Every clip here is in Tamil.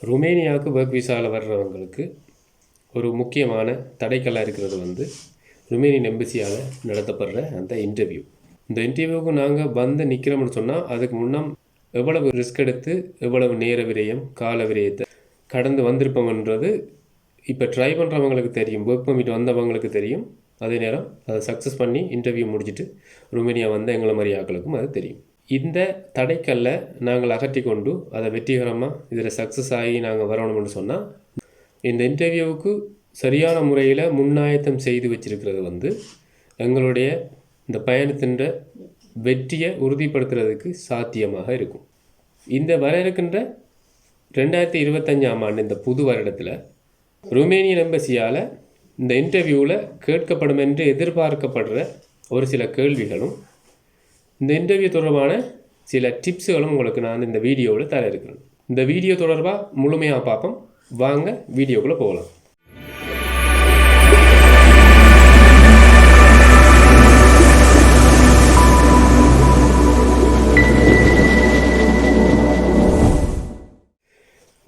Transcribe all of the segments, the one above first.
ருமேனியாவுக்கு ஒர்க் விசாவில் வர்றவங்களுக்கு ஒரு முக்கியமான தடைக்கல்லாக இருக்கிறது வந்து ருமேனியன் எம்பசியால் நடத்தப்படுற அந்த இன்டர்வியூ. இந்த இன்டர்வியூவுக்கு நாங்கள் வந்து நிற்கிறோம்னு சொன்னால் அதுக்கு முன்னம் எவ்வளவு ரிஸ்க் எடுத்து எவ்வளவு நேர விரயம் கால விரயத்தை கடந்து வந்திருப்போம்ன்றது இப்போ ட்ரை பண்ணுறவங்களுக்கு தெரியும், ஒர்க் பர்மிட் வந்தவங்களுக்கு தெரியும். அதே நேரம் அதை சக்ஸஸ் பண்ணி இன்டர்வியூ முடிச்சுட்டு ருமேனியா வந்த எங்களை மாதிரி ஆக்களுக்கும் அது தெரியும். இந்த தடைக்கல்ல நாங்கள் அகற்றி கொண்டு அதை வெற்றிகரமாக இதில் சக்ஸஸ் ஆகி நாங்கள் வரணும்னு சொன்னால் இந்த இன்டர்வியூவுக்கு சரியான முறையில் முன்னாயத்தம் செய்து வச்சிருக்கிறது வந்து எங்களுடைய இந்த பயணத்தின் வெற்றியை உறுதிப்படுத்துறதுக்கு சாத்தியமாக இருக்கும். இந்த வர இருக்கின்ற 2025 ஆண்டு இந்த புது வருடத்தில் ருமேனியன் எம்பசியால் இந்த இன்டர்வியூவில் கேட்கப்படும் என்று எதிர்பார்க்கப்படுற ஒரு சில கேள்விகளும் இந்த இன்டர்வியூ தொடர்பான சில டிப்ஸுகளும் உங்களுக்கு நான் இந்த வீடியோவில் தர இருக்கிறேன். இந்த வீடியோ தொடர்பாக முழுமையாக பார்ப்போம். வாங்க வீடியோக்குள்ளே போகலாம்.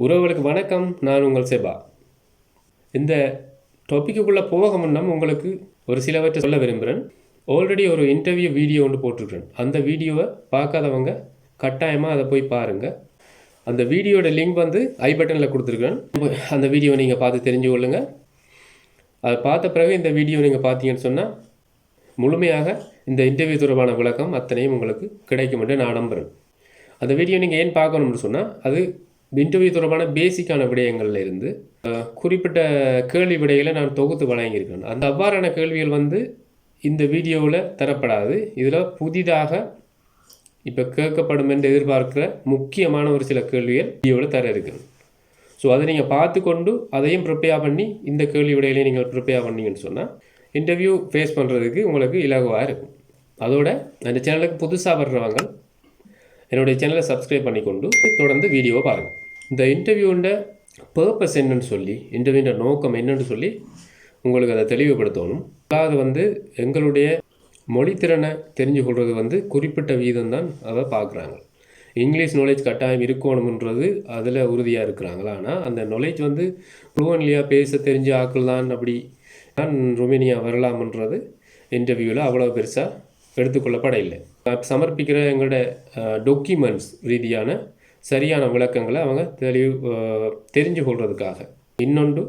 உறவுகளுக்கு வணக்கம், நான் உங்கள் செபா. இந்த டாப்பிக்குள்ளே போக முன்னம் உங்களுக்கு ஒரு சிலவற்றை சொல்ல விரும்புகிறேன். ஆல்ரெடி ஒரு இன்டர்வியூ வீடியோ ஒன்று போட்டிருக்கிறேன். அந்த வீடியோவை பார்க்காதவங்க கட்டாயமாக அதை போய் பாருங்கள். அந்த வீடியோட லிங்க் வந்து ஐ பட்டனில் கொடுத்துருக்கேன். அந்த வீடியோவை நீங்கள் பார்த்து தெரிஞ்சு கொள்ளுங்கள். அதை பார்த்த பிறகு இந்த வீடியோ நீங்கள் பார்த்தீங்கன்னு சொன்னால் முழுமையாக இந்த இன்டர்வியூ தொடர்பான விளக்கம் அத்தனையும் உங்களுக்கு கிடைக்கும் என்று நான் நம்புகிறேன். அந்த வீடியோ நீங்கள் ஏன் பார்க்கணும்னு சொன்னால் அது இன்டர்வியூ தொடர்பான பேசிக்கான விடயங்களில் இருந்து குறிப்பிட்ட கேள்வி விடைகளை நான் தொகுத்து வழங்கியிருக்கேன். அந்த அவ்வாறான கேள்விகள் வந்து இந்த வீடியோவில் தரப்படாது. இதில் புதிதாக இப்போ கேட்கப்படும் என்று எதிர்பார்க்கிற முக்கியமான ஒரு சில கேள்விகள் வீடியோவில் தர இருக்குது. ஸோ அதை நீங்கள் பார்த்து கொண்டு அதையும் ப்ரிப்பேர் பண்ணி இந்த கேள்வி விடையிலையும் நீங்கள் ப்ரிப்பேர் பண்ணிங்கன்னு சொன்னால் இன்டர்வியூ ஃபேஸ் பண்ணுறதுக்கு உங்களுக்கு இலகுவாக இருக்கும். அதோட அந்த சேனலுக்கு புதுசாக வர்றவங்க என்னுடைய சேனலை சப்ஸ்கிரைப் பண்ணிக்கொண்டு தொடர்ந்து வீடியோவை பாருங்கள். இந்த இன்டர்வியூண்ட பர்பஸ் என்னன்னு சொல்லி, இன்டர்வியூண்ட நோக்கம் என்னன்னு சொல்லி உங்களுக்கு அதை தெளிவுபடுத்தணும். அதாவது வந்து எங்களுடைய மொழித்திறனை தெரிஞ்சு கொள்வது வந்து குறிப்பிட்ட வீதம் தான் அதை பார்க்குறாங்க. இங்கிலீஷ் நாலேஜ் கட்டாயம் இருக்கணும்ன்றது அதில் உறுதியாக இருக்கிறாங்களா. ஆனால் அந்த நாலேஜ் வந்து ஃப்ளூவன்லியாக பேச தெரிஞ்ச ஆக்கள் தான் அப்படி தான் ருமேனியா வரலாம்ன்றது இன்டர்வியூவில் அவ்வளோ பெருசாக எடுத்துக்கொள்ளப்பட இல்லை. சமர்ப்பிக்கிற எங்களோட டாக்குமெண்ட்ஸ் ரீதியான சரியான விளக்கங்களை அவங்க தெரிஞ்சு கொள்வதுக்காக. இன்னொன்று,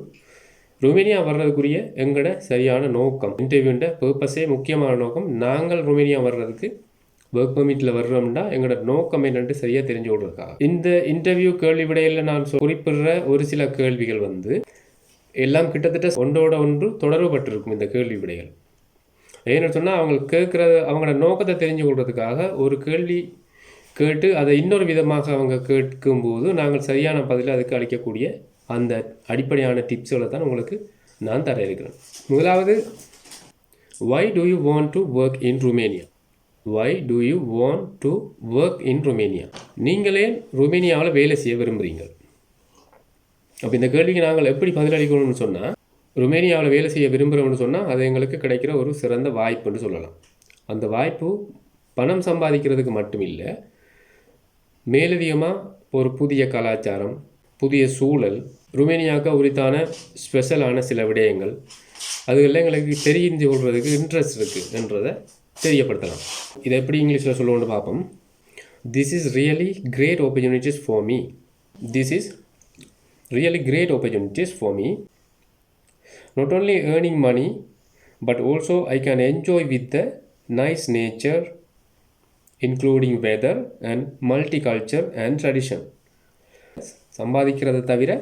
ருமேனியா வர்றதுக்குரிய எங்களோட சரியான நோக்கம், இன்டர்வியூண்ட பர்பஸே முக்கியமான நோக்கம். நாங்கள் ருமேனியா வர்றதுக்கு ஒர்க் பர்மிட்டில் வர்றோம்னா எங்களோட நோக்கம் என்னென்று சரியாக தெரிஞ்சு கொள்றதுக்காக. இந்த இன்டர்வியூ கேள்வி விடையில் நான் குறிப்பிடுற ஒரு சில கேள்விகள் வந்து எல்லாம் கிட்டத்தட்ட ஒன்றோட ஒன்று தொடர்புபட்டிருக்கும். இந்த கேள்வி விடைகள் ஏன்னு சொன்னால் அவங்களுக்கு அவங்களோட நோக்கத்தை தெரிஞ்சு கொள்றதுக்காக ஒரு கேள்வி கேட்டு அதை இன்னொரு விதமாக அவங்க கேட்கும்போது நாங்கள் சரியான பதில் அதுக்கு அளிக்கக்கூடிய அந்த அடிப்படையான டிப்ஸ்களை தான் உங்களுக்கு நான் தர இருக்கிறேன். முதலாவது, why do you want to work in Romania? Why do you want to work in Romania? நீங்களே ருமேனியாவில் வேலை செய்ய விரும்புகிறீங்க. அப்போ இந்த கேள்விக்கு நாங்கள் எப்படி பதிலளிக்கணும்னு சொன்னால், ருமேனியாவில் வேலை செய்ய விரும்புகிறோம்னு சொன்னால் அது எங்களுக்கு கிடைக்கிற ஒரு சிறந்த வாய்ப்புன்னு சொல்லலாம். அந்த வாய்ப்பு பணம் சம்பாதிக்கிறதுக்கு மட்டும் இல்லை, மேலதிகமாக ஒரு புதிய கலாச்சாரம், புதிய சூழல், ருமேனியாவுக்கு உரித்தான ஸ்பெஷலான சில விடயங்கள் அதுகளில் எங்களுக்கு தெரிஞ்சு கொள்வதுக்கு இன்ட்ரெஸ்ட் இருக்குது என்றதை தெரியப்படுத்தலாம். இதை எப்படி இங்கிலீஷில் சொல்லுவோன்னு பார்ப்போம். This is really great opportunities for me. This is really great opportunities for me. Not only earning money, but also I can enjoy with the nice nature, including weather and multiculture and tradition. சம்பாதிக்கிறத தவிர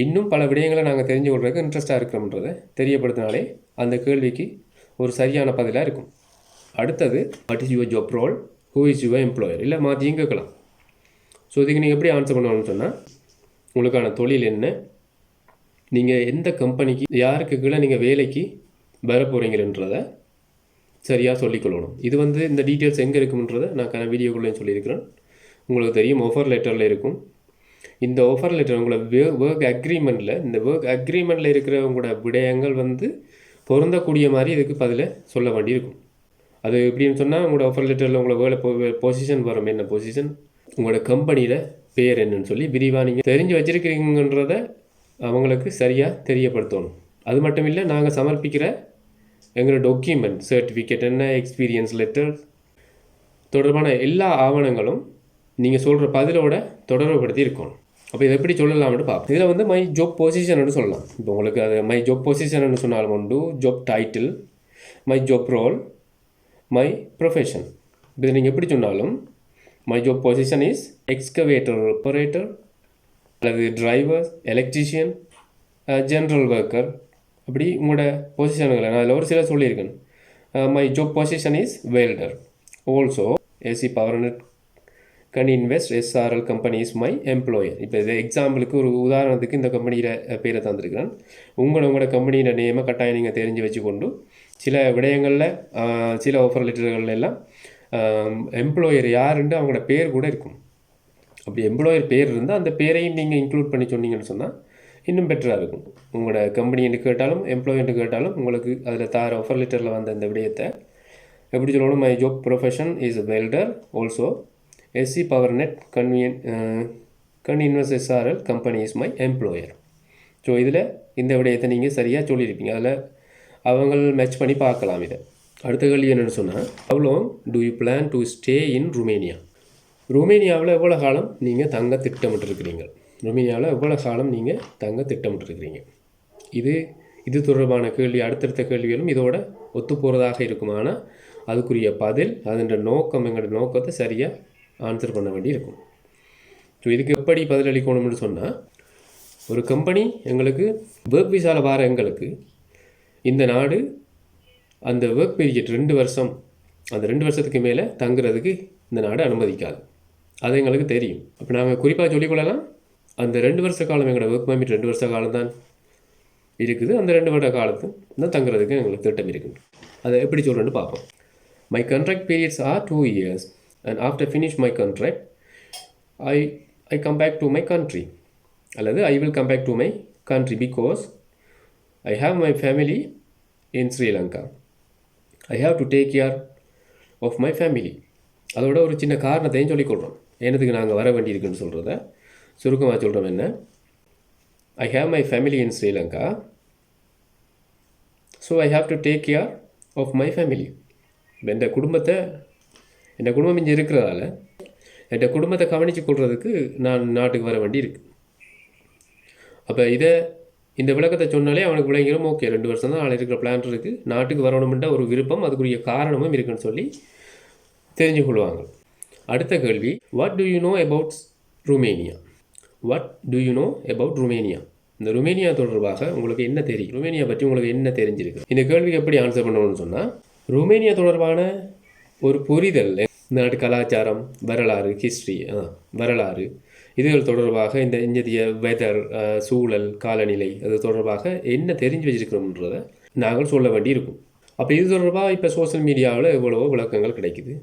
இன்னும் பல விடயங்களை நாங்கள் தெரிஞ்சு கொள்றதுக்கு இன்ட்ரெஸ்டாக இருக்கிறோம்ன்றதை தெரியப்படுத்தினாலே அந்த கேள்விக்கு ஒரு சரியான பதிலாக இருக்கும். அடுத்தது, what is your job role, who is your employer, இல்லை மாற்றியும் கேட்கலாம். ஸோ இதுக்கு நீங்கள் எப்படி ஆன்சர் பண்ணணும்னு சொன்னால், உங்களுக்கான தொழில் என்ன, நீங்கள் எந்த கம்பெனிக்கு யாருக்கு கீழே நீங்கள் வேலைக்கு வர போகிறீங்கன்றதை சரியாக சொல்லிக்கொள்ளணும். இது வந்து இந்த டீட்டெயில்ஸ் எங்கே இருக்குன்றதை நான் வீடியோக்குள்ளேயும் சொல்லியிருக்கிறேன். உங்களுக்கு தெரியும், ஆஃபர் லெட்டரில் இருக்கும். இந்த ஆஃபர் லெட்டர் உங்களை ஒர்க் அக்ரிமெண்ட்டில், இந்த ஒர்க் அக்ரிமெண்ட்டில் இருக்கிற உங்களோட விடயங்கள் வந்து பொருந்தக்கூடிய மாதிரி இதுக்கு பதில் சொல்ல வேண்டியிருக்கும். அது எப்படின்னு சொன்னால், உங்களோட ஆஃபர் லெட்டரில் உங்களை வேலை பொசிஷன் வரும். என்ன பொசிஷன், உங்களோட கம்பெனியில் பேர் என்னன்னு சொல்லி விரிவாக நீங்கள் தெரிஞ்சு வச்சுருக்கிறீங்கன்றத அவங்களுக்கு சரியாக தெரியப்படுத்தணும். அது மட்டும் இல்லை, நாங்கள் சமர்ப்பிக்கிற எங்களோட டாக்குமெண்ட், சர்டிஃபிகேட் என்ன, எக்ஸ்பீரியன்ஸ் லெட்டர் தொடர்பான எல்லா ஆவணங்களும் நீங்கள் சொல்கிற பதிலோட தொடர்புபடுத்தி இருக்கணும். அப்போ இதை எப்படி சொல்லலாம்னு பார்ப்போம். இதில் வந்து மை ஜாப் பொசிஷன் சொல்லலாம். இப்போ உங்களுக்கு அது மை ஜாப் பொசிஷன் சொன்னாலும் உண்டு, job title, my job role, my profession. இதை நீங்கள் எப்படி சொன்னாலும் my job position is excavator operator அல்லது டிரைவர், எலக்ட்ரிஷியன், ஜென்ரல் ஒர்க்கர், அப்படி உங்களோட பொசிஷனுங்களை நான் அதில் ஒரு சில சொல்லியிருக்கேன். My job position is welder. Also AC power net gun invest SRL company is my employer. இப்போ இது எக்ஸாம்பிளுக்கு ஒரு உதாரணத்துக்கு இந்த கம்பெனியில் பேரை தந்திருக்கிறேன். உங்களோட கம்பெனியோட நேமை கட்டாயம் நீங்கள் தெரிஞ்சு வச்சுக்கொண்டு சில விடயங்களில் சில ஆஃபர் லெட்டர்கள் எல்லாம் எம்ப்ளாயர் யாருன்னு அவங்களோட பேர் கூட இருக்கும். அப்படி எம்ப்ளாயர் பேர் இருந்தால் அந்த பேரையும் நீங்கள் இன்க்ளூட் பண்ணி சொன்னீங்கன்னு சொன்னால் இன்னும் பெட்டராக இருக்கும். உங்களோட கம்பெனி என்று கேட்டாலும் எம்ப்ளாயி கேட்டாலும் உங்களுக்கு அதில் தார ஆஃபர் லெட்டரில் வந்த இந்த விடயத்தை எப்படி சொல்லணும்? My job profession is welder. Also SC power net gun invest SRL company is my employer. So இதில் இந்த விடயத்தை நீங்கள் சரியாக சொல்லியிருப்பீங்க. அதில் அவங்க மேட்ச் பண்ணி பார்க்கலாம். இதை அடுத்த கேள்வி என்னென்னு சொன்னால், how long do you plan to stay in Romania? ருமேனியாவில் எவ்வளோ காலம் நீங்கள் தங்க திட்டமிட்டுருக்கிறீங்க? ருமேனியாவில் எவ்வளோ காலம் நீங்கள் தங்க திட்டமிட்டுருக்கிறீங்க? இது தொடர்பான கேள்வி, அடுத்தடுத்த கேள்விகளும் இதோட ஒத்து போகிறதாக இருக்குமானா அதுக்குரிய பதில், அதன் நோக்கம், எங்களோட நோக்கத்தை சரியாக ஆன்சர் பண்ண வேண்டி இருக்கும். ஸோ இதுக்கு எப்படி பதிலளிக்கணும்னு சொன்னால், ஒரு கம்பெனி எங்களுக்கு ஒர்க் விசாவில் வர எங்களுக்கு இந்த நாடு அந்த ஒர்க் பீரியட் 2 வருஷம், அந்த 2 வருஷத்துக்கு மேலே தங்குறதுக்கு இந்த நாடு அனுமதிக்காது. அது எங்களுக்கு தெரியும். அப்போ நாங்கள் குறிப்பாக சொல்லிக்கொள்ளலாம், அந்த 2 வருஷ காலம் எங்களோட ஒர்க் பர்மிட் 2 வருஷ காலம் தான் இருக்குது. அந்த 2 வருட காலத்து தான் தங்குறதுக்கு எங்களுக்கு திட்டம் இருக்குது. அதை எப்படி சொல்கிறேன்னு பார்ப்போம். My contract periods are 2 years and after finish my contract I come back to my country, அல்லது I will come back to my country because I have my family in Sri Lanka. I have to take care of my family. அதோட ஒரு சின்ன காரணத்தையும் சொல்லிக்கொள்கிறோம், என்னதுக்கு நாங்கள் வர வேண்டியிருக்குன்னு சொல்கிறத சுருக்கமாக சொல்கிறோம். என்ன? I have my family in Sri Lanka, so I have to take care of my family. என் குடும்பம் இங்கே இருக்கிறதால என் குடும்பத்தை கவனித்து கொள்றதுக்கு நான் நாட்டுக்கு வர வேண்டி இருக்கு. அப்போ இந்த விளக்கத்தை சொன்னாலே அவனுக்கு விளங்கிடும், ஓகே 2 வருஷம் தான் இருக்கிற பிளான் இருக்குது, நாட்டுக்கு வரணுமென்ற ஒரு விருப்பம், அதுக்குரிய காரணமும் இருக்குன்னு சொல்லி தெரிஞ்சு கொள்வாங்க. அடுத்த கேள்வி, what to you know about Romania? What to you know about Romania? இந்த ருமேனியா தொடர்பாக உங்களுக்கு என்ன தெரியும்? ருமேனியா பற்றி உங்களுக்கு என்ன தெரிஞ்சிருக்கு? இந்த கேள்விக்கு எப்படி ஆன்சர் பண்ணணும்னு சொன்னால், ருமேனியா தொடர்பான ஒரு புரிதல், நாட்டு கலாச்சாரம், வரலாறு, ஹிஸ்ட்ரி, வரலாறு, இதுகள் தொடர்பாக இந்த இந்திய வெதர், சூழல், காலநிலை, அது தொடர்பாக என்ன தெரிஞ்சு வச்சிருக்கிறோம்ன்றதை நாங்கள் சொல்ல வேண்டி இருக்கும். அப்போ இது தொடர்பாக இப்போ சோஷியல் மீடியாவில் எவ்வளவோ விளக்கங்கள் கிடைக்குது.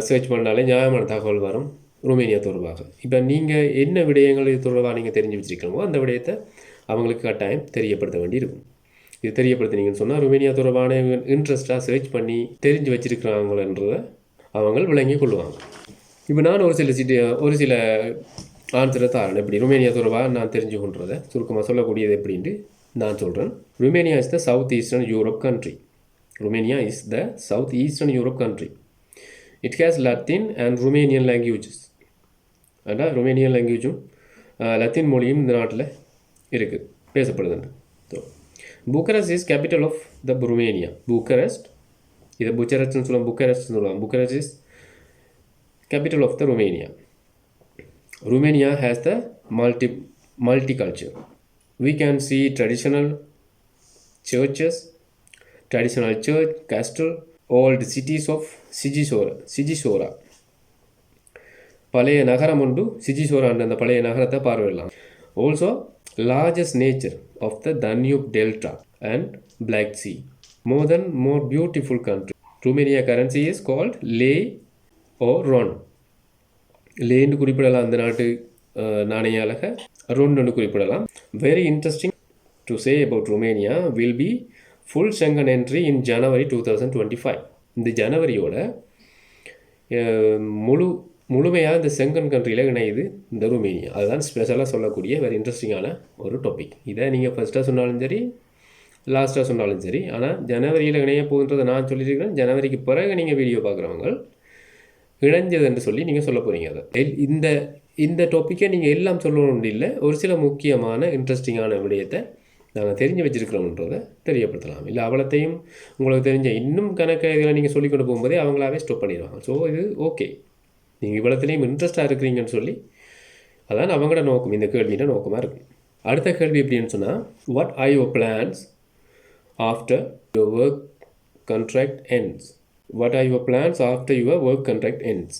சர்ச் பண்ணாலே நியாயமான தகவல் வரும் ருமேனியா தொடர்பாக. இப்போ நீங்கள் என்ன விடயங்கள் இது தொடர்பாக நீங்கள் தெரிஞ்சு வச்சுருக்கணுமோ அந்த விடயத்தை அவங்களுக்கு கட்டாயம் தெரியப்படுத்த வேண்டி இருக்கும். இது தெரியப்படுத்தினீங்கன்னு சொன்னால் ருமேனியா தொடர்பான இன்ட்ரெஸ்ட்டாக சர்ச் பண்ணி தெரிஞ்சு வச்சுருக்கிறாங்களன்றதை அவங்க விளங்கி கொள்ளுவாங்க. இப்போ நான் ஒரு சில ஆன்சரை தாரேன். எப்படி ருமேனியா தொடர்பாக நான் தெரிஞ்சு கொள்றதை சுருக்கமாக சொல்லக்கூடியது எப்படின்ட்டு நான் சொல்கிறேன். Romania is the south eastern Europe country. Romania is the south eastern Europe country. It has Latin and Romanian languages. அதான் ருமேனியன் லாங்குவேஜும் லத்தீன் மொழியும் இந்த நாட்டில் இருக்குது, பேசப்படுதுண்டு. So Bucharest is capital of the Romania. Bucharest, இதை புச்சரஸ்ட்னு சொல்லுவாங்க, புக்கரஸ்ட்னு சொல்லுவாங்க. Bucharest is capital of the Romania. Romania has the multiculture. We can see traditional churches, traditional church, castle, old cities of Sigisora. பழைய நகரம் உண்டு, சிஜிசோரா அந்த பழைய நகரத்தை பார்வையிடலாம். Also largest nature of the Danube Delta and Black Sea. More beautiful country. Romania currency is called lei or ron. லேன்னு குறிப்பிடலாம் அந்த நாட்டு நாணய அழக, ரோன்னு குறிப்பிடலாம். Very interesting to say about Romania will be full Schengen entry in January 2025. இந்த ஜனவரியோட முழு முழுமையாக இந்த செங்கன் கண்ட்ரியில் இணையுது இந்த ருமேனியா. அதுதான் ஸ்பெஷலாக சொல்லக்கூடிய வெரி இன்ட்ரெஸ்டிங்கான ஒரு டாபிக். இதை நீங்கள் ஃபஸ்ட்டாக சொன்னாலும் சரி லாஸ்ட்டாக சொன்னாலும் சரி, ஆனால் ஜனவரியில் இணைய போகுன்றதை நான் சொல்லியிருக்கிறேன். ஜனவரிக்கு பிறகு நீங்கள் வீடியோ பார்க்குறவங்க இணைஞ்சது என்று சொல்லி நீங்கள் சொல்ல போகிறீங்க. அதை இந்த டாப்பிக்கை நீங்கள் எல்லாம் சொல்லணும்னு இல்லை, ஒரு சில முக்கியமான இன்ட்ரெஸ்டிங்கான விடயத்தை நாங்கள் தெரிஞ்சு வச்சுருக்கிறோம்ன்றதை தெரியப்படுத்தலாம். இல்லை அவ்வளோத்தையும் உங்களுக்கு தெரிஞ்ச இன்னும் கணக்கு இதில் நீங்கள் சொல்லிக்கொண்டு போகும்போதே அவங்களாவே ஸ்டாப் பண்ணிடுவாங்க. ஸோ இது ஓகே, நீங்கள் இவ்வளோத்துலேயும் இன்ட்ரெஸ்ட்டாக இருக்கிறீங்கன்னு சொல்லி அதான் அவங்களோட நோக்கம், இந்த கேள்வியோட நோக்கமாக இருக்கும். அடுத்த கேள்வி எப்படின்னு சொன்னால், what are your plans after your work contract ends? What are your plans after your work contract ends?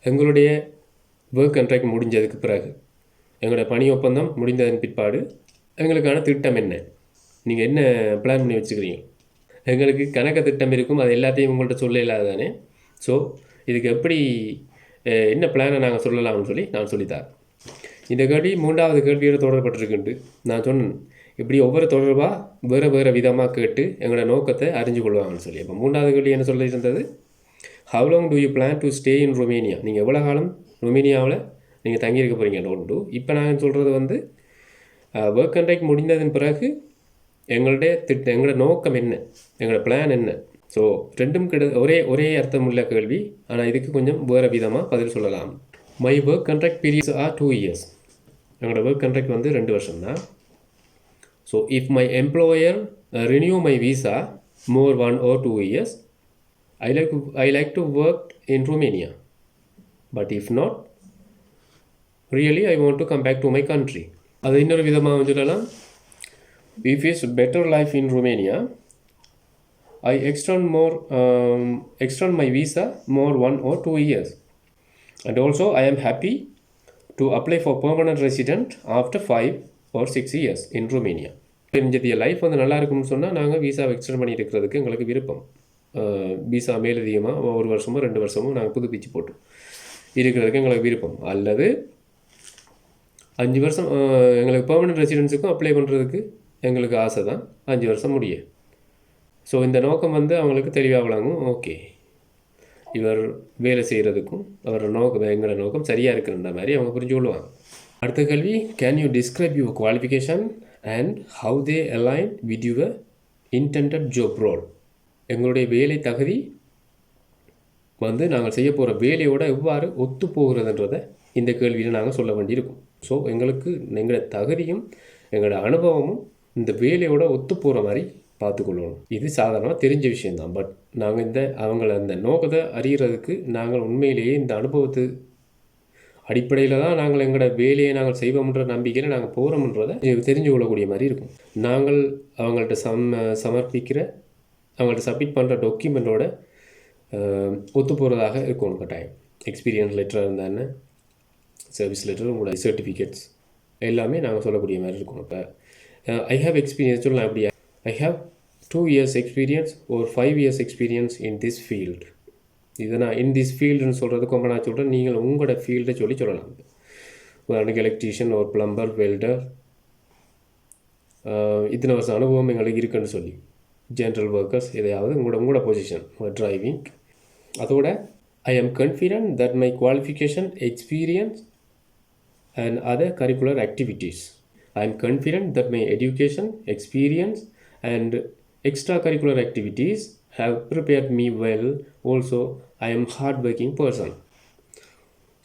எங்களுடைய ஒர்க் கண்ட்ராக்ட் முடிஞ்சதுக்கு பிறகு, எங்களுடைய பணி ஒப்பந்தம் முடிந்ததன் பிற்பாடு எங்களுக்கான திட்டம் என்ன? நீங்கள் என்ன பிளான் பண்ணி வச்சுக்கிறீங்க? எங்களுக்கு கணக்க திட்டம் இருக்கும், அது எல்லாத்தையும் உங்கள்கிட்ட சொல்ல இல்லாத தானே. ஸோ இதுக்கு எப்படி என்ன பிளானை நாங்கள் சொல்லலாம்னு சொல்லி நான் சொல்லித்தரேன். இந்த கேள்வி 3வது கேள்வியோட தொடர்பட்டிருக்குண்டு நான் சொன்னேன். இப்படி ஒவ்வொரு தொடர்பாக வேறு வேறு விதமாக கேட்டு எங்களோட நோக்கத்தை அறிஞ்சு கொள்வாங்கன்னு சொல்லி. அப்போ 3வது கேள்வி என்ன சொல்லியிருந்தது, how long do you plan to stay in Romania? நீங்கள் எவ்வளோ காலம் ரொமேனியாவில் நீங்கள் தங்கியிருக்க போகிறீங்க டோன்ட்டு. இப்போ நாங்கள் சொல்கிறது வந்து ஒர்க் கண்ட்ராக்ட் முடிந்ததன் பிறகு எங்களுடைய எங்களோட நோக்கம் என்ன, எங்களோட பிளான் என்ன. ஸோ ரெண்டும் ஒரே அர்த்தமுள்ள கேள்வி, ஆனால் இதுக்கு கொஞ்சம் வேறு விதமாக பதில் சொல்லலாம். My work contract periods are 2 years. எங்களோட ஒர்க் கண்ட்ராக்ட் வந்து 2 வருஷம் தான். So if my employer renew my visa more 1 or 2 years, I like to work in Romania. But if not, really I want to come back to my country. அது இன்னொரு விதமாக சொல்லலாம், if it's better life in Romania, I extend my visa more 1 or 2 years. And also I am happy to apply for permanent resident after 5 or 6 years in Romania. தெரிஞ்சதிய life வந்து நல்லா இருக்கும்னு சொன்னால் நாங்கள் வீசாவை எக்ஸ்டெண்ட் பண்ணிட்டு இருக்கிறதுக்கு எங்களுக்கு விருப்பம். வீசா மேலதிகமாக 1 வருஷமோ 2 வருஷமோ நாங்கள் புதுப்பிச்சு போட்டு இருக்கிறதுக்கு எங்களுக்கு விருப்பம். அல்லது 5 வருஷம் எங்களுக்கு பெர்மனன்ட் ரெசிடென்ஸுக்கும் அப்ளை பண்ணுறதுக்கு எங்களுக்கு ஆசை தான், 5 வருஷம் முடிய. ஸோ இந்த நோக்கம் வந்து அவங்களுக்கு தெளிவாக விளங்கும். ஓகே, இவர் வேலை செய்கிறதுக்கும் எங்களோட நோக்கம் சரியாக இருக்குன்ற மாதிரி அவங்க புரிஞ்சு கொள்வாங்க. அடுத்த கேள்வி, can you describe your qualification and how they align with your intended job role? எங்களுடைய வேலை தகுதி வந்து நாங்கள் செய்ய போகிற வேலையோட எவ்வாறு ஒத்து போகிறதுன்றதை இந்த கேள்வியில் நாங்கள் சொல்ல வேண்டியிருக்கும். ஸோ எங்களோட தகுதியும் எங்களோட அனுபவமும் இந்த வேலையோட ஒத்து போகிற மாதிரி பார்த்துக்கொள்ளணும். இது சாதாரணமாக தெரிஞ்ச விஷயந்தான். பட் நாங்கள் அவங்கள அந்த நோக்கத்தை அறிகிறதுக்கு நாங்கள் உண்மையிலேயே இந்த அனுபவத்து அடிப்படையில் தான் நாங்கள் எங்களோட வேலையை நாங்கள் செய்வோம்ன்ற நம்பிக்கையில் நாங்கள் போகிறோம்ன்றதை தெரிஞ்சு கொள்ளக்கூடிய மாதிரி இருக்கும். நாங்கள் அவங்கள்ட்ட சமர்ப்பிக்கிற அவங்கள்ட்ட சப்மிட் பண்ணுற டாக்குமெண்ட்டோட ஒத்து போகிறதாக இருக்கணும் கட்டாயம். எக்ஸ்பீரியன்ஸ் லெட்டராக இருந்தானே, சர்வீஸ் லெட்டர், உங்களோட சர்டிஃபிகேட்ஸ் எல்லாமே நாங்கள் சொல்லக்கூடிய மாதிரி இருக்கணும். இப்போ ஐ ஹாவ் எக்ஸ்பீரியன்ஸ் சொல்லலாம். அப்படி I have 2 years experience or 5 years experience in this field. இதை நான் இன் திஸ் ஃபீல்டுன்னு சொல்கிறது கொம்ப நான் சொல்கிறேன், நீங்கள் உங்களோட ஃபீல்டை சொல்லலாம். உதாரணத்துக்கு எலக்ட்ரீஷியன், ஒரு பிளம்பர், வெல்டர், இத்தனை வருஷம் அனுபவம் எங்களுக்கு இருக்குன்னு சொல்லி, ஜென்ரல் ஒர்க்கர்ஸ், எதையாவது உங்களோட பொசிஷன், டிரைவிங். அதோட ஐ ஆம் confident that my qualification, experience and other curricular activities. I am confident that my education, experience and extracurricular activities have prepared me well. Also, I am hard-working person.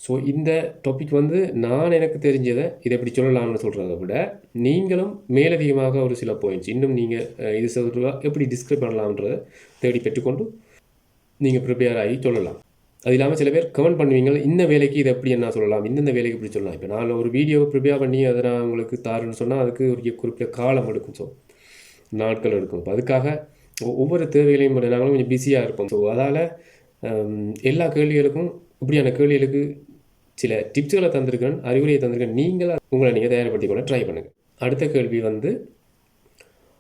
So இந்த டாபிக் வந்து நான் எனக்கு தெரிஞ்சதை இதை எப்படி சொல்லலாம்னு சொல்கிறத விட நீங்களும் மேலதிகமாக ஒரு சில பாயிண்ட்ஸ் இன்னும் நீங்கள் இது எப்படி டிஸ்கிரைப் பண்ணலாம்ன்றதை தேடி பெற்றுக்கொண்டு நீங்கள் ப்ரிப்பேர் ஆகி சொல்லலாம். அது இல்லாமல் சில பேர் கமெண்ட் பண்ணுவீங்க, இந்த வேலைக்கு இதை எப்படி என்ன சொல்லலாம், இந்த வேலைக்கு இப்படி சொல்லலாம். இப்போ நான் ஒரு வீடியோவை ப்ரிப்பேர் பண்ணி அதை நான் உங்களுக்கு தாருன்னு சொன்னால் அதுக்கு ஒரு குறிப்பிட்ட காலம் எடுக்கும். ஸோ நாட்கள் எடுக்கும். இப்போ அதுக்காக ஒவ்வொரு தேவைகளையும் நாங்களும் கொஞ்சம் பிஸியாக இருப்போம். ஸோ அதால் எல்லா கேள்விகளுக்கும் இப்படியான கேள்விகளுக்கு சில டிப்ஸுகளை தந்திருக்கேன், அறிவுரையை தந்திருக்கேன். உங்களை நீங்கள் தயார்படுத்தி கொள்ள ட்ரை பண்ணுங்கள். அடுத்த கேள்வி வந்து,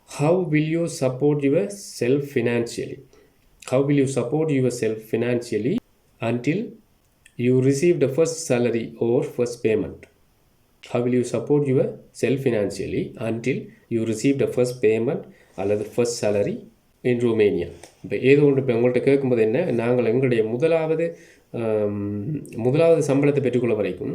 how will you support your self financially? How will you support yourself financially until you receive the first salary or first payment? How will you support yourself financially until you receive the first payment அல்லது first salary in Romania? இப்போ ஏதோ ஒன்று இப்போ உங்கள்கிட்ட கேட்கும்போது என்ன, நாங்கள் எங்களுடைய முதலாவது முதலாவது சம்பளத்தை பெற்றுக்கொள்ள வரைக்கும்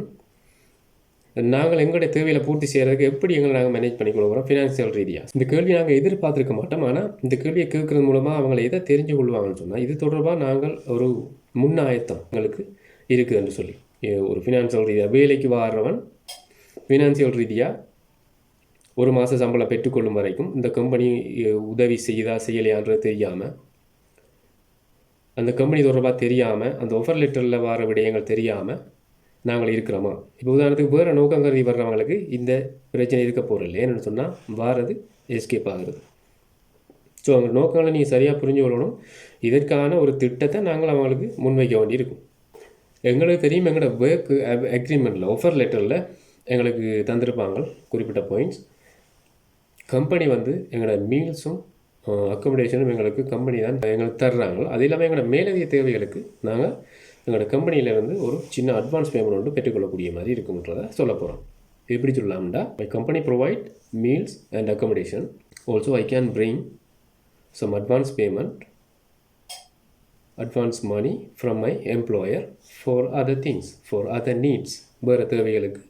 நாங்கள் எங்களுடைய தேவையை பூர்த்தி செய்கிறதுக்கு எப்படி எங்களை நாங்கள் மேனேஜ் பண்ணிக்கொள்ள போகிறோம் ஃபினான்சியல் ரீதியாக. இந்த கேள்வி நாங்கள் எதிர்பார்த்துருக்க மாட்டோம். ஆனால் இந்த கேள்வியை கேட்குறது மூலமாக அவங்களை எதை தெரிஞ்சு கொள்வாங்கன்னு சொன்னால் இது தொடர்பாக நாங்கள் ஒரு முன்னாயத்தம் எங்களுக்கு இருக்குது என்று சொல்லி ஒரு ஃபினான்சியல் ரீதியாக வேலைக்கு வாடுறவன் ஃபினான்சியல் ரீதியாக ஒரு மாத சம்பளம் பெற்றுக்கொள்ளும் வரைக்கும் இந்த கம்பெனி உதவி செய்யுதா செய்யலையான்றது தெரியாமல், அந்த கம்பெனி தொடர்பாக தெரியாமல், அந்த ஆஃபர் லெட்டரில் வர விடயங்கள் தெரியாமல் நாங்கள் இருக்கிறோமா. இப்போ உதாரணத்துக்கு வேறு நோக்கம் கருதி வர்றவங்களுக்கு இந்த பிரச்சனை இருக்க போகிறதில்லை. ஏன்னு சொன்னால் வாரது எஸ்கேப் ஆகிறது. ஸோ அவங்க நோக்கங்களை நீங்கள் சரியாக புரிஞ்சு கொள்ளணும். இதற்கான ஒரு திட்டத்தை நாங்கள் அவங்களுக்கு முன்வைக்க வேண்டியிருக்கும். எங்களுக்கு தெரியும் எங்களோட ஒர்க் அக்ரிமெண்ட்டில் ஆஃபர் லெட்டரில் எங்களுக்கு தந்திருப்பாங்க குறிப்பிட்ட பாயிண்ட்ஸ். கம்பெனி எங்களோட மீல்ஸும் அக்கமடேஷனும் எங்களுக்கு கம்பெனி தான் எங்களுக்கு தர்றாங்க. அது இல்லாமல் எங்களோட மேலதிக தேவைகளுக்கு நாங்கள் எங்களோட கம்பெனியிலேருந்து ஒரு சின்ன அட்வான்ஸ் பேமெண்ட் வந்து பெற்றுக்கொள்ளக்கூடிய மாதிரி இருக்குன்றதை சொல்ல போகிறோம். எப்படி சொல்லலாம்டா, my company provide meals and accommodation. Also I can bring some advance payment, advance money from my employer for other things, for other needs. வேறு தேவைகளுக்கு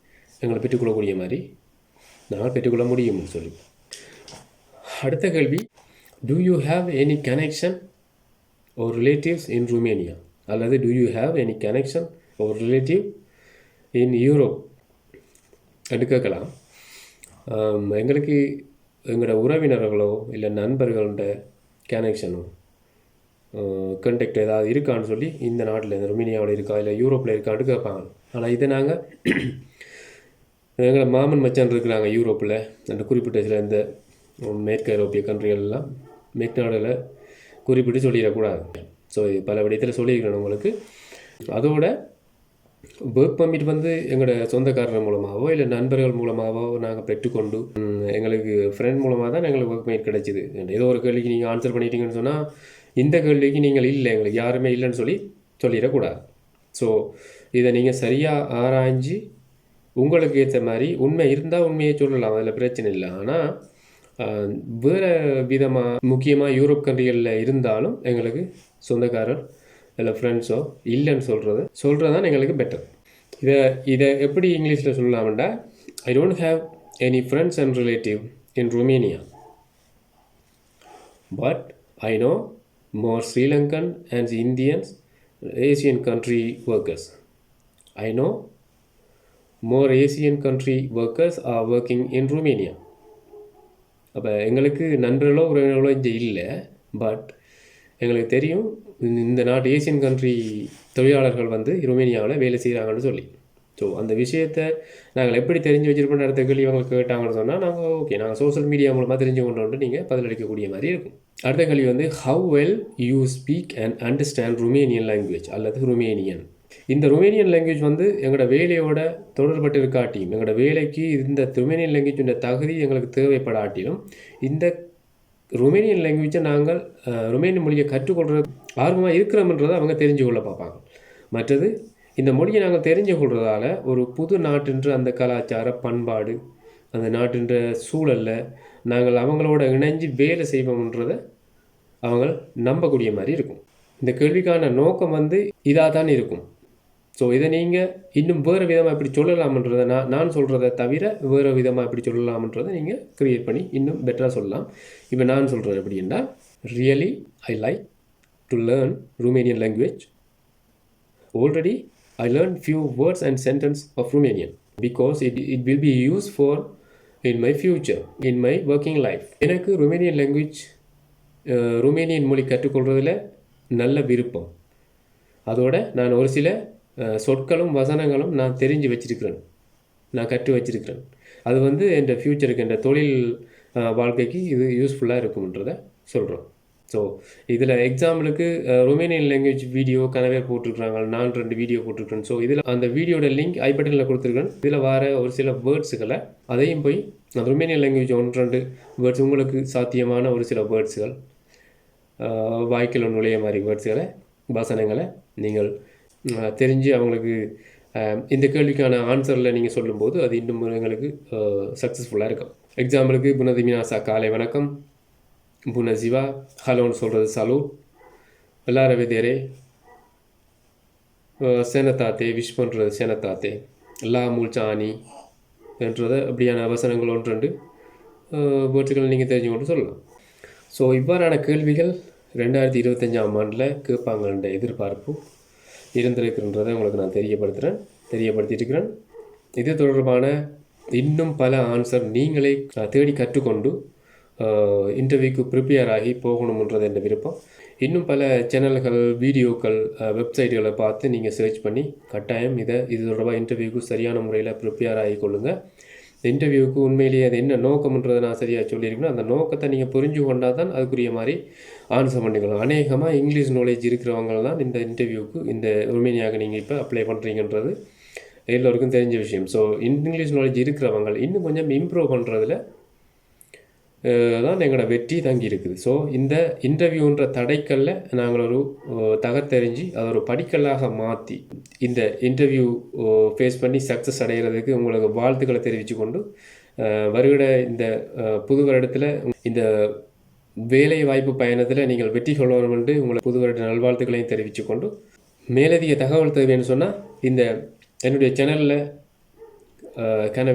எங்களை பெற்றுக்கொள்ளக்கூடிய மாதிரி நாங்கள் பெற்றுக்கொள்ள முடியும்னு சொல்லி. அடுத்த கேள்வி, do you have any connection or relatives in Romania? அல்லது do you have any connection or relative in Europe என்று கேட்கலாம். எங்களுக்கு எங்களோட உறவினர்களோ இல்லை நண்பர்களோட கனெக்ஷனோ கண்டெக்ட் ஏதாவது இருக்கான்னு சொல்லி இந்த நாட்டில் இந்த ரொமேனியாவில் இருக்கா இல்லை யூரோப்பில் இருக்கான்னு கேட்பாங்க. ஆனால் இதை நாங்கள் எங்களை மாமன் மச்சான் இருக்கிறாங்க யூரோப்பில், அந்த குறிப்பிட்ட சில இந்த மேற்கு ஐரோப்பிய கண்ட்ரிகள்லாம் மேற்நாடில் குறிப்பிட்டு சொல்லிடக்கூடாது. ஸோ பல விடயத்தில் சொல்லியிருக்கிறேன் உங்களுக்கு. அதோட ஒர்க் பர்மிட் எங்களோட சொந்தக்காரர் மூலமாகவோ இல்லை நண்பர்கள் மூலமாகவோ நாங்கள் பெற்றுக்கொண்டு எங்களுக்கு ஃப்ரெண்ட் மூலமாக தான் எங்களுக்கு ஒர்க் பர்மிட் கிடைச்சிது. ஏதோ ஒரு கேள்விக்கு நீங்கள் ஆன்சர் பண்ணிட்டீங்கன்னு சொன்னால் இந்த கேள்விக்கு நீங்கள் இல்லை, எங்களுக்கு யாருமே இல்லைன்னு சொல்லிடக்கூடாது. ஸோ இதை நீங்கள் சரியாக ஆராய்ஞ்சு உங்களுக்கு ஏற்ற மாதிரி உண்மை இருந்தால் உண்மையை சொல்லலாம், அதில் பிரச்சனை இல்லை. ஆனால் வேறு விதமாக முக்கியமாக யூரோப் கண்ட்ரிகளில் இருந்தாலும் எங்களுக்கு சொந்தக்காரர் இல்லை ஃப்ரெண்ட்ஸோ இல்லைன்னு சொல்கிறது தான் எங்களுக்கு பெட்டர். இதை எப்படி இங்கிலீஷில் சொல்லலாம்டா, I don't have any friends and relative in Romania, but I know more Sri Lankan and Indians, Asian country workers. I know more Asian country workers are working in Romania. அப்போ எங்களுக்கு நண்பர்களோ உறவினர்களோ இங்கே இல்லை, பட் எங்களுக்கு தெரியும் இந்த நாட்டு ஏசியன் கண்ட்ரி தொழிலாளர்கள் ரொமேனியாவில் வேலை செய்கிறாங்கன்னு சொல்லி. ஸோ அந்த விஷயத்தை நாங்கள் எப்படி தெரிஞ்சு வச்சுருப்போம் அடுத்த கேள்வி அவங்க கேட்டாங்கன்னு சொன்னால் நாங்கள் ஓகே, நாங்கள் சோஷியல் மீடியா மூலமாக தெரிஞ்சு கொண்டு நீங்கள் பதிலளிக்கக்கூடிய மாதிரி இருக்கும். அடுத்த கேள்வி how well you speak and understand Romanian language அல்லது ரொமேனியன். இந்த ரொமேனியன் லாங்குவேஜ் எங்களோட வேலையோட தொடர்பட்டு இருக்காட்டியும், எங்களோட வேலைக்கு இந்த ரொமேனியன் லாங்குவேஜோட தகுதி எங்களுக்கு தேவைப்படாட்டிலும் இந்த ரொமேனியன் லாங்குவேஜை நாங்கள் ரொமேனியன் மொழியை கற்றுக்கொள்கிறது ஆர்வமாக இருக்கிறோம்ன்றதை அவங்க தெரிஞ்சு கொள்ள பார்ப்பாங்க. மற்றது இந்த மொழியை நாங்கள் தெரிஞ்சு கொள்றதால ஒரு புது நாட்டின்ற அந்த கலாச்சார பண்பாடு, அந்த நாட்டின்ற சூழலில் நாங்கள் அவங்களோட இணைஞ்சு வேலை செய்வோம்ன்றதை அவங்க நம்பக்கூடிய மாதிரி இருக்கும். இந்த கேள்விக்கான நோக்கம் இதாக தான் இருக்கும். ஸோ இதை நீங்கள் இன்னும் வேறு விதமாக இப்படி சொல்லலாம்ன்றதை நான் சொல்கிறத தவிர வேறு விதமாக இப்படி சொல்லலாம்ன்றதை நீங்கள் க்ரியேட் பண்ணி இன்னும் பெட்டராக சொல்லலாம். இப்போ நான் சொல்கிறது எப்படின்னா, really I like to learn Romanian language. Already I learned few words and sentence of Romanian because it will be used for in my future, in my working life. எனக்கு Romanian language, Romanian மொழி கற்றுக்கொள்றதில் நல்ல விருப்பம். அதோட நான் ஒரு சில சொற்களும் வசனங்களும் நான் தெரிஞ்சு வச்சிருக்கிறேன், நான் கற்று வச்சிருக்கிறேன். அது என் ஃப்யூச்சருக்கு, என் தொழில் வாழ்க்கைக்கு இது யூஸ்ஃபுல்லாக இருக்கும்ன்றதை சொல்கிறோம். ஸோ இதில் எக்ஸாம்பிளுக்கு ரொமேனியன் லாங்குவேஜ் வீடியோ கனவே போட்டிருக்கிறாங்க, நான் 2 வீடியோ போட்டிருக்கிறேன். ஸோ இதில் அந்த வீடியோட லிங்க் ஐ பட்டனில் கொடுத்துருக்கேன். இதில் வர ஒரு சில வேர்ட்ஸுகளை அதையும் போய் அந்த ரொமேனியன் லாங்குவேஜ் 1-2 வேர்ட்ஸ் உங்களுக்கு சாத்தியமான ஒரு சில வேர்ட்ஸுகள், வாய்க்கில் நுழைய மாதிரி வேர்ட்ஸுகளை, வசனங்களை நீங்கள் தெரிஞ்சு அவங்களுக்கு இந்த கேள்விக்கான ஆன்சரில் நீங்கள் சொல்லும்போது அது இன்னும் எங்களுக்கு சக்ஸஸ்ஃபுல்லாக இருக்கும். எக்ஸாம்பிளுக்கு புனதி மினாசா காலை வணக்கம், புன சிவா ஹலோன்னு சொல்கிறது சலூட், எல்லார வெதேரே சேனத்தாத்தே விஷ் பண்ணுறது சேனத்தாத்தே லா மூழ்ச்சாணி என்றதை அப்படியான வசனங்கள் ஒன்று ரெண்டு வேர்ட்ஸுகள் நீங்கள் தெரிஞ்சுக்கொண்டு சொல்லலாம். ஸோ இவ்வாறான கேள்விகள் 2025ஆம் ஆண்டில் கேட்பாங்கன்ற எதிர்பார்ப்பு இருந்திருக்குன்றதை உங்களுக்கு நான் தெரியப்படுத்தியிருக்கிறேன். இது தொடர்பான இன்னும் பல ஆன்சர் நீங்களே தேடி கற்றுக்கொண்டு இன்டர்வியூக்கு ப்ரிப்பேர் ஆகி போகணுன்றது என்ற விருப்பம். இன்னும் பல சேனல்கள், வீடியோக்கள், வெப்சைட்டுகளை பார்த்து நீங்கள் சர்ச் பண்ணி கட்டாயம் இது தொடர்பாக இன்டர்வியூக்கு சரியான முறையில் ப்ரிப்பேர் ஆகி கொள்ளுங்கள். இந்த இன்டர்வியூவுக்கு உண்மையிலேயே அது என்ன நோக்கம்ன்றதை நான் சரியாக சொல்லியிருக்கேன். அந்த நோக்கத்தை நீங்கள் புரிஞ்சு கொண்டால் தான் அதுக்குரிய மாதிரி ஆன்சர் பண்ணிக்கலாம். அநேகமாக இங்கிலீஷ் நாலேஜ் இருக்கிறவங்க தான் இந்த இன்டர்வியூவுக்கு இந்த உண்மையாக நீங்கள் இப்போ அப்ளை பண்ணுறீங்கன்றது எல்லோருக்கும் தெரிஞ்ச விஷயம். ஸோ இங்கிலீஷ் நாலேஜ் இருக்கிறவங்க இன்னும் கொஞ்சம் இம்ப்ரூவ் பண்ணுறதுல தான் எங்களோட வெற்றி தங்கி இருக்குது. ஸோ இந்த இன்டர்வியூன்ற தடைக்கல்ல நாங்கள் ஒரு தகத்தெறிஞ்சு அதை ஒரு படிக்கல்லாக மாற்றி இந்த இன்டர்வியூ ஃபேஸ் பண்ணி சக்ஸஸ் அடைகிறதுக்கு உங்களுக்கு வாழ்த்துக்களை தெரிவித்து கொண்டு வருகிற இந்த புது வருடத்தில் இந்த வேலை வாய்ப்பு பயணத்தில் நீங்கள் வெற்றி கொள்ளணும் என்று உங்களுக்கு புது வருட நல்வாழ்த்துக்களையும் தெரிவித்து கொண்டு மேலதிக தகவல் தேவைன்னு சொன்னால் இந்த என்னுடைய சேனலில்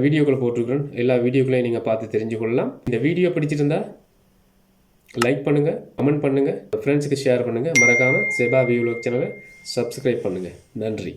வீடியோக்கள் போட்டிருக்கிறேன். எல்லா வீடியோக்களையும் நீங்கள் பார்த்து தெரிஞ்சு கொள்ளலாம். இந்த வீடியோ பிடிச்சிருந்தா லைக் பண்ணுங்கள், கமெண்ட் பண்ணுங்கள், ஃப்ரெண்ட்ஸுக்கு ஷேர் பண்ணுங்கள். மறக்காமல் செபா வியூலாக் சேனலை சப்ஸ்கிரைப் பண்ணுங்கள். நன்றி.